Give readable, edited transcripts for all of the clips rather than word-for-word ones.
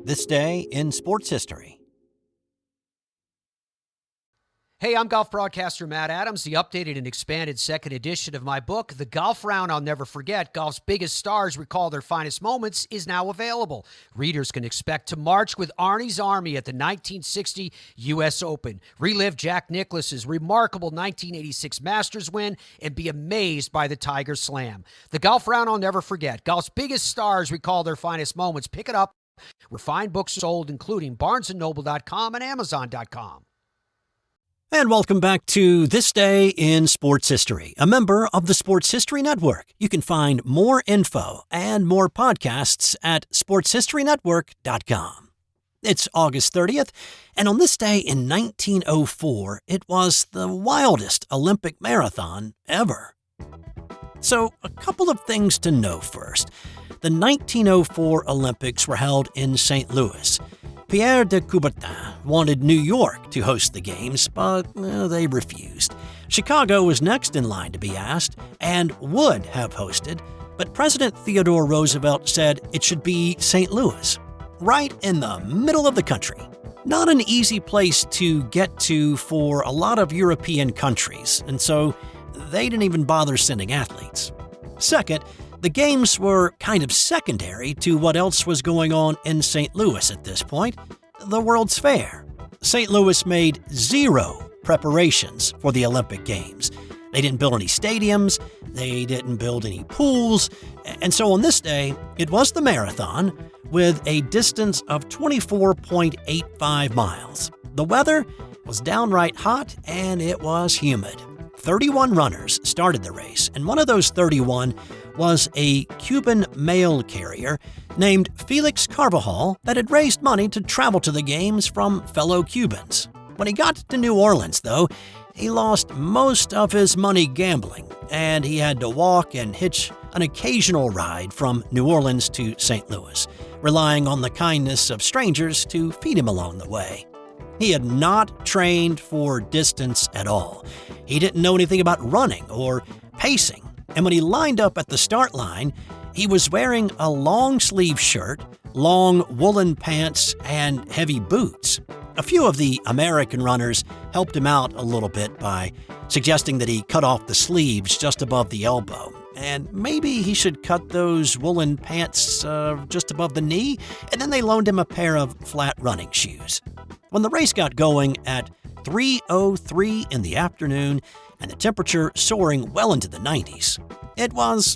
This day in sports history. Hey, I'm golf broadcaster Matt Adams. The updated and expanded second edition of my book, The Golf Round I'll Never Forget, Golf's Biggest Stars Recall Their Finest Moments, is now available. Readers can expect to march with Arnie's Army at the 1960 U.S. Open, relive Jack Nicklaus's remarkable 1986 Masters win, and be amazed by the Tiger Slam. The Golf Round I'll Never Forget, Golf's Biggest Stars Recall Their Finest Moments. Pick it up where fine books are sold, including BarnesandNoble.com and Amazon.com. And welcome back to This Day in Sports History, a member of the Sports History Network. You can find more info and more podcasts at sportshistorynetwork.com. It's August 30th, and on this day in 1904, it was the wildest Olympic marathon ever. So, a couple of things to know first. The 1904 Olympics were held in St. Louis. Pierre de Coubertin wanted New York to host the games, but they refused. Chicago was next in line to be asked and would have hosted, but President Theodore Roosevelt said it should be St. Louis, right in the middle of the country. Not an easy place to get to for a lot of European countries, and so they didn't even bother sending athletes. Second, the games were kind of secondary to what else was going on in St. Louis at this point, the World's Fair. St. Louis made zero preparations for the Olympic Games. They didn't build any stadiums, they didn't build any pools, and so on this day, it was the marathon with a distance of 24.85 miles. The weather was downright hot and it was humid. 31 runners started the race, and one of those 31 was a Cuban mail carrier named Felix Carvajal that had raised money to travel to the games from fellow Cubans. When he got to New Orleans, though, he lost most of his money gambling, and he had to walk and hitch an occasional ride from New Orleans to St. Louis, relying on the kindness of strangers to feed him along the way. He had not trained for distance at all. He didn't know anything about running or pacing. And when he lined up at the start line, he was wearing a long-sleeve shirt, long woolen pants, and heavy boots. A few of the American runners helped him out a little bit by suggesting that he cut off the sleeves just above the elbow. And maybe he should cut those woolen pants just above the knee, and then they loaned him a pair of flat running shoes. When the race got going at 3:03 in the afternoon, and the temperature soaring well into the 90s, it was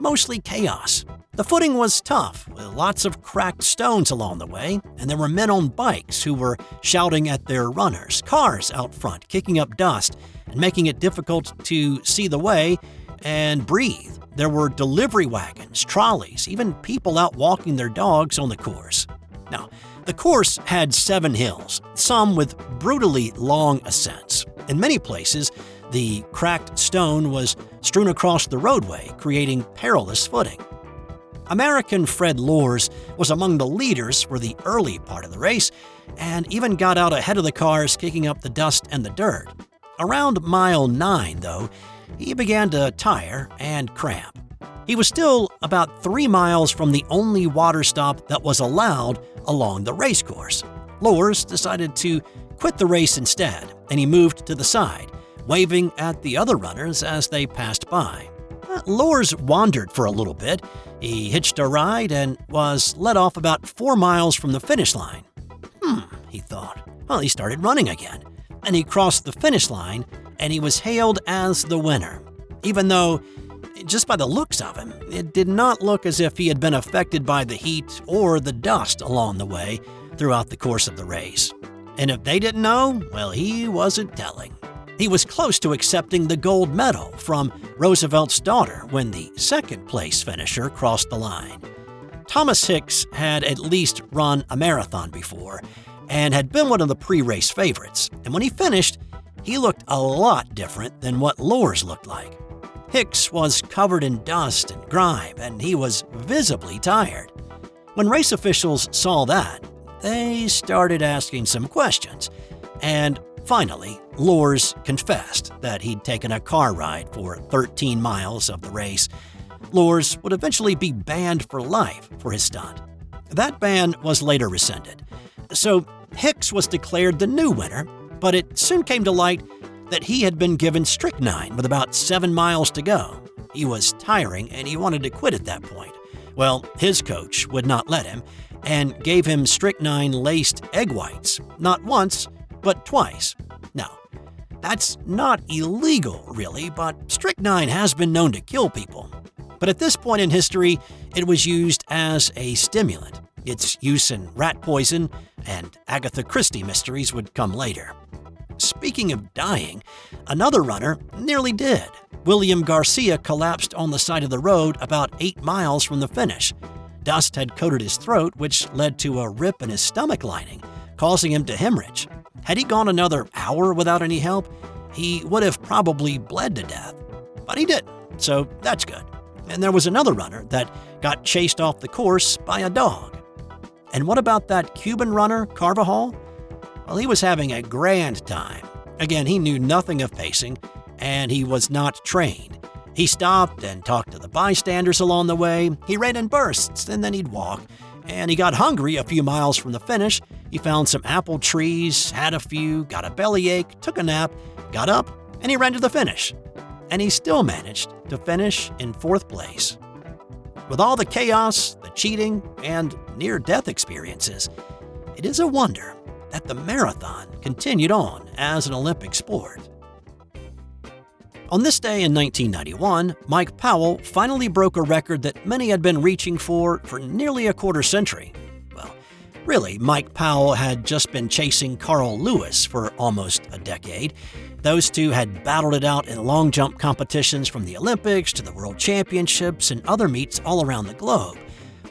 mostly chaos. The footing was tough, with lots of cracked stones along the way, and there were men on bikes who were shouting at their runners, cars out front kicking up dust and making it difficult to see the way and breathe. There were delivery wagons, trolleys, even people out walking their dogs on the course. Now, the course had 7 hills, some with brutally long ascents. In many places, the cracked stone was strewn across the roadway, creating perilous footing. American Fred Lors was among the leaders for the early part of the race, and even got out ahead of the cars, kicking up the dust and the dirt. Around mile 9, though, he began to tire and cramp. He was still about 3 miles from the only water stop that was allowed along the race course. Lors decided to quit the race instead, and he moved to the side, waving at the other runners as they passed by. Lors wandered for a little bit. He hitched a ride and was let off about 4 miles from the finish line. He thought. Well, he started running again, and he crossed the finish line, and he was hailed as the winner, even though, just by the looks of him, it did not look as if he had been affected by the heat or the dust along the way throughout the course of the race. And if they didn't know, well, he wasn't telling. He was close to accepting the gold medal from Roosevelt's daughter when the second-place finisher crossed the line. Thomas Hicks had at least run a marathon before and had been one of the pre-race favorites, and when he finished, he looked a lot different than what Lors looked like. Hicks was covered in dust and grime, and he was visibly tired. When race officials saw that, they started asking some questions, and finally, Lors confessed that he'd taken a car ride for 13 miles of the race. Lors would eventually be banned for life for his stunt. That ban was later rescinded. So Hicks was declared the new winner, but it soon came to light that he had been given strychnine with about 7 miles to go. He was tiring and he wanted to quit at that point. Well, his coach would not let him and gave him strychnine-laced egg whites, not once, but twice. Now, that's not illegal, really, but strychnine has been known to kill people. But at this point in history, it was used as a stimulant. Its use in rat poison and Agatha Christie mysteries would come later. Speaking of dying, another runner nearly did. William Garcia collapsed on the side of the road about 8 miles from the finish. Dust had coated his throat, which led to a rip in his stomach lining, causing him to hemorrhage. Had he gone another hour without any help, he would have probably bled to death. But he didn't, so that's good. And there was another runner that got chased off the course by a dog. And what about that Cuban runner, Carvajal? Well, he was having a grand time. Again, he knew nothing of pacing, and he was not trained. He stopped and talked to the bystanders along the way. He ran in bursts, and then he'd walk. And he got hungry a few miles from the finish. He found some apple trees, had a few, got a bellyache, took a nap, got up, and he ran to the finish. And he still managed to finish in 4th place. With all the chaos, the cheating, and near-death experiences, it is a wonder that the marathon continued on as an Olympic sport. On this day in 1991, Mike Powell finally broke a record that many had been reaching for nearly a quarter century. Well, really, Mike Powell had just been chasing Carl Lewis for almost a decade. Those two had battled it out in long jump competitions from the Olympics to the World Championships and other meets all around the globe.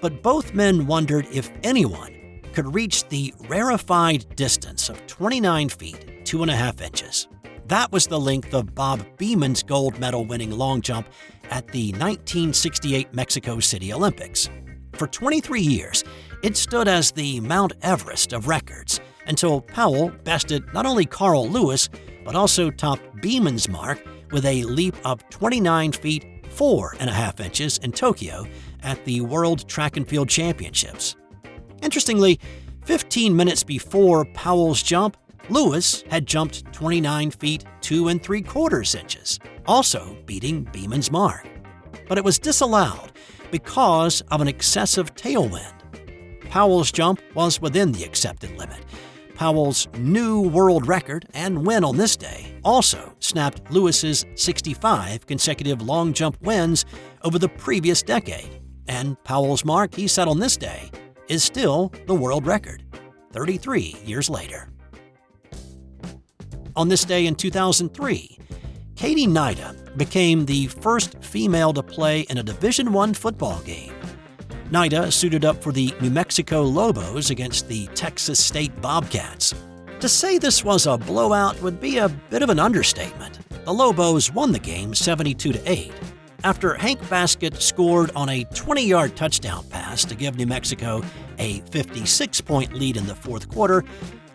But both men wondered if anyone could reach the rarefied distance of 29 feet, 2.5 inches. That was the length of Bob Beamon's gold medal-winning long jump at the 1968 Mexico City Olympics. For 23 years, it stood as the Mount Everest of records until Powell bested not only Carl Lewis, but also topped Beamon's mark with a leap of 29 feet, 4.5 inches in Tokyo at the World Track and Field Championships. Interestingly, 15 minutes before Powell's jump, Lewis had jumped 29 feet, 2.75 inches, also beating Beamon's mark. But it was disallowed because of an excessive tailwind. Powell's jump was within the accepted limit. Powell's new world record and win on this day also snapped Lewis's 65 consecutive long jump wins over the previous decade. And Powell's mark he set on this day is still the world record, 33 years later. On this day in 2003, Katie Knida became the first female to play in a Division I football game. Knida suited up for the New Mexico Lobos against the Texas State Bobcats. To say this was a blowout would be a bit of an understatement. The Lobos won the game 72-8. After Hank Baskett scored on a 20-yard touchdown pass to give New Mexico a 56-point lead in the 4th quarter,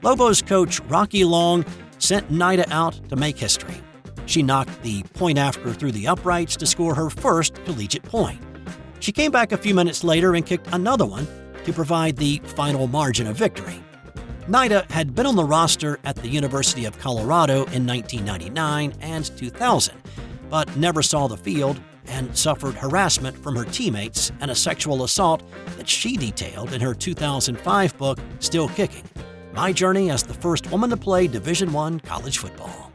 Lobos coach Rocky Long sent Knida out to make history. She knocked the point after through the uprights to score her first collegiate point. She came back a few minutes later and kicked another one to provide the final margin of victory. Knida had been on the roster at the University of Colorado in 1999 and 2000, but never saw the field and suffered harassment from her teammates and a sexual assault that she detailed in her 2005 book, Still Kicking: My Journey as the First Woman to Play Division I College Football.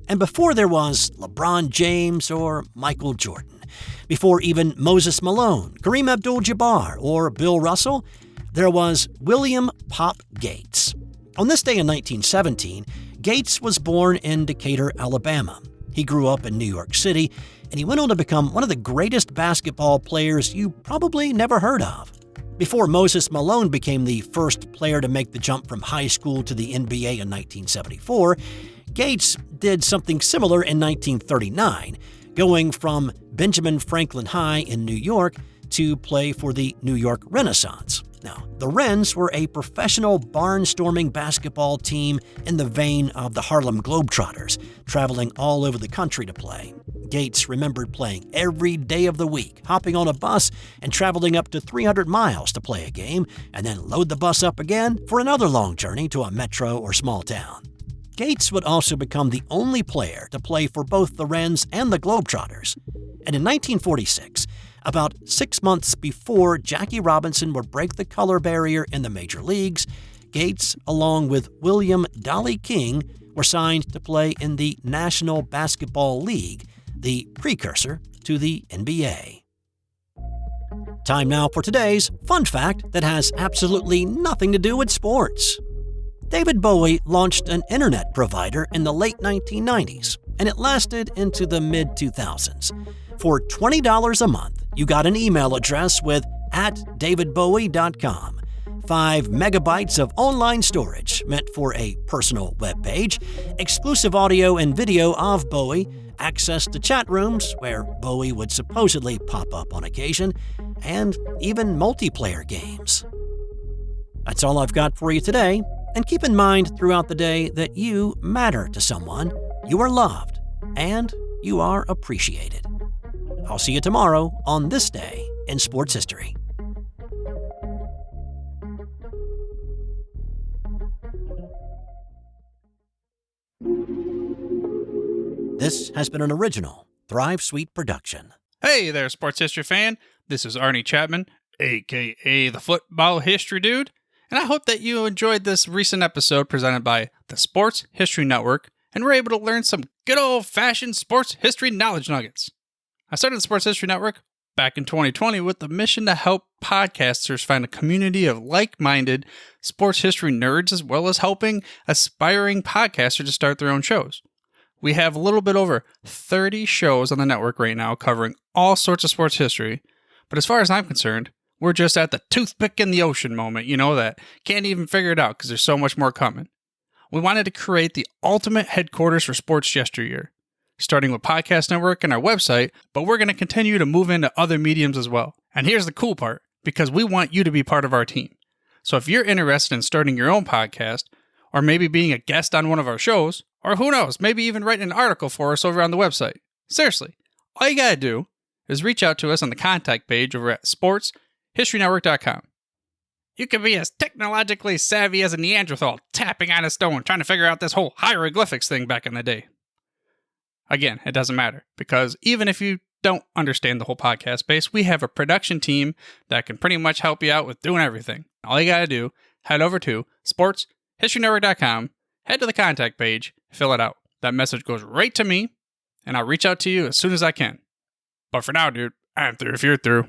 And before there was LeBron James or Michael Jordan, before even Moses Malone, Kareem Abdul-Jabbar, or Bill Russell, there was William "Pop" Gates. On this day in 1917, Gates was born in Decatur, Alabama. He grew up in New York City, and he went on to become one of the greatest basketball players you probably never heard of. Before Moses Malone became the first player to make the jump from high school to the NBA in 1974, Gates did something similar in 1939, going from Benjamin Franklin High in New York to play for the New York Renaissance. Now, the Wrens were a professional barnstorming basketball team in the vein of the Harlem Globetrotters, traveling all over the country to play. Gates remembered playing every day of the week, hopping on a bus and traveling up to 300 miles to play a game, and then load the bus up again for another long journey to a metro or small town. Gates would also become the only player to play for both the Wrens and the Globetrotters. And in 1946, about 6 months before Jackie Robinson would break the color barrier in the major leagues, Gates, along with William Dolly King, were signed to play in the National Basketball League, the precursor to the NBA. Time now for today's fun fact that has absolutely nothing to do with sports. David Bowie launched an internet provider in the late 1990s, and it lasted into the mid-2000s. For $20 a month, you got an email address with @davidbowie.com, 5 megabytes of online storage meant for a personal web page, exclusive audio and video of Bowie, access to chat rooms where Bowie would supposedly pop up on occasion, and even multiplayer games. That's all I've got for you today, and keep in mind throughout the day that you matter to someone, you are loved, and you are appreciated. I'll see you tomorrow on This Day in Sports History. This has been an original Thrive Suite production. Hey there, sports history fan. This is Arnie Chapman, a.k.a. the Football History Dude, and I hope that you enjoyed this recent episode presented by the Sports History Network and were able to learn some good old-fashioned sports history knowledge nuggets. I started the Sports History Network back in 2020 with the mission to help podcasters find a community of like-minded sports history nerds, as well as helping aspiring podcasters to start their own shows. We have a little bit over 30 shows on the network right now covering all sorts of sports history, but as far as I'm concerned, we're just at the toothpick in the ocean moment, that can't even figure it out because there's so much more coming. We wanted to create the ultimate headquarters for sports yesteryear, starting with Podcast Network and our website, but we're going to continue to move into other mediums as well. And here's the cool part, because we want you to be part of our team. So if you're interested in starting your own podcast, or maybe being a guest on one of our shows, or who knows, maybe even writing an article for us over on the website. Seriously, all you gotta do is reach out to us on the contact page over at sportshistorynetwork.com. You can be as technologically savvy as a Neanderthal tapping on a stone trying to figure out this whole hieroglyphics thing back in the day. Again, it doesn't matter, because even if you don't understand the whole podcast space, we have a production team that can pretty much help you out with doing everything. All you gotta do, head over to sportshistorynetwork.com, head to the contact page, fill it out. That message goes right to me, and I'll reach out to you as soon as I can. But for now, dude, I'm through if you're through.